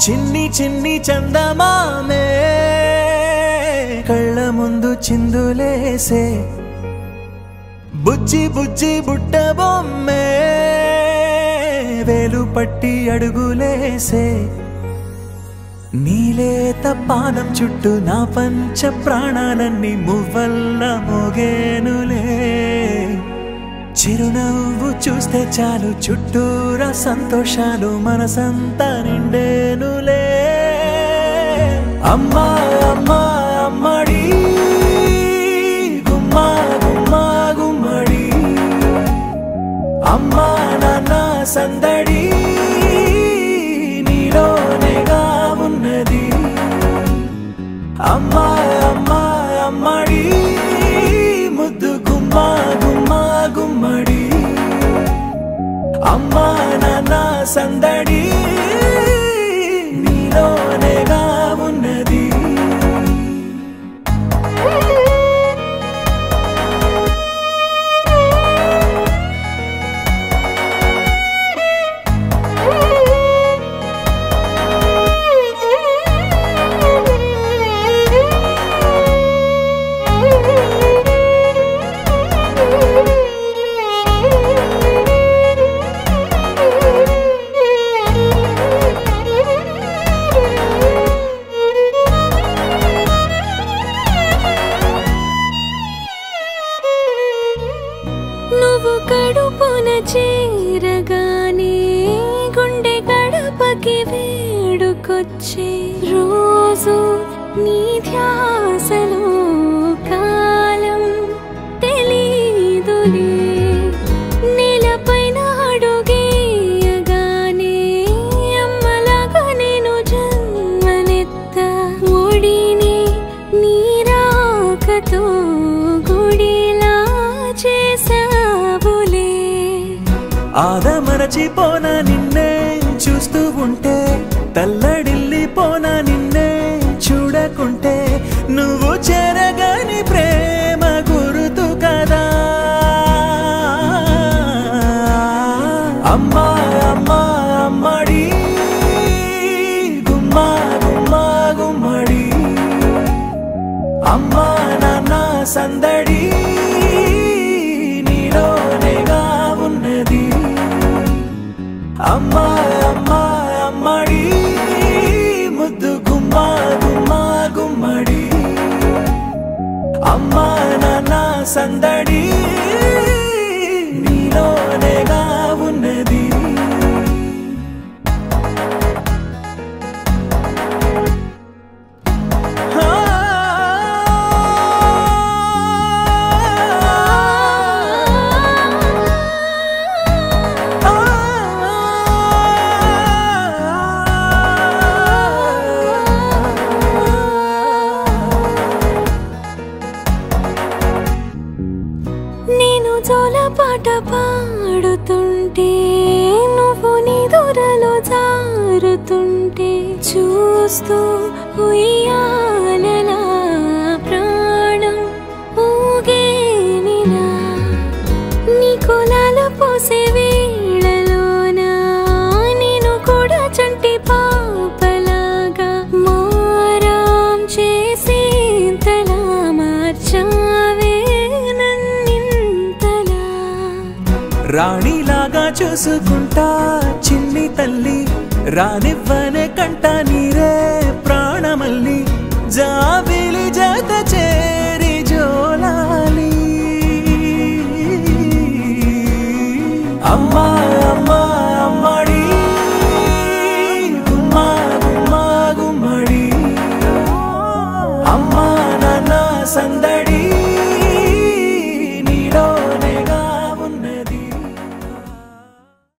చిన్ని చిన్ని చందమామే కళ్ళ ముందు చిందులేసే బుజ్జి బుజ్జి బుట్ట బొమ్మే వేలు పట్టి అడుగులేసే నీలేత పానం చుట్టూ నా పంచ ప్రాణాలన్నీ మువ్వల్ల మోగేనులే చిరునవ్వు చూస్తే చాలు చుట్టూరా సంతోషాలు మనసంతా నిండేనులే అమ్మా అమ్మా అమ్మడి గుమ్మా గుమ్మా గుమ్మడి అమ్మా నాన్న సందడి నీలోనేగా ఉన్నది అమ్మా అమ్మా అమ్మడి ముద్దు గుమ్మా గుమ్మా గుమ్మడి అమ్మా నాన్న సందడి నీలోనేగా ఉన్నది నువ్వు కడుపున చేరగానే గుండె గడపకి వేడుకొచ్చే రోజు నీ ధ్యాసలో కాలం తెలీదులే నేలపైన అడుగేయగానే అమ్మలాగా నేను జన్మనెత్త ఒడిని నీ రాకతో గుడిలా చేసావులే ఆదమరచిపోనా నిన్నే చూస్తూ ఉంటే తల్లడిల్లిపోనా నిన్నే చూడకుంటే నువ్వు చెరగని ప్రేమ గుర్తు కదా అమ్మా అమ్మా అమ్మడి గుమ్మా గుమ్మా గుమ్మడి అమ్మా నాన్న సందడి నీలోనేగా ఉన్నది అమ్మా అమ్మా అమ్మడి ముద్దు గుమ్మా గుమ్మా గుమ్మడి అమ్మా నాన్న సందడి నీలోనేగా ఉన్నది నేను జోలపాట పాడుతుంటే నువ్వు నిదురలో జారుతుంటే చూస్తూ ఉయ్యాలలా ప్రాణం ఊగేనిలా నీ కులాల పోసే వేళలోన నేను కూడా చంటి పాపలాగా మారాం చేసేంతలా మార్చావే రాణిలాగా చూసుకుంటా చిన్ని తల్లి రానివ్వనే కంట నీరే ప్రాణమల్లి జాబిలి జత చేరి జోలాలి అమ్మా అమ్మా అమ్మడి గుమ్మా గుమ్మా గుమ్మడి అమ్మా నాన్న సందడి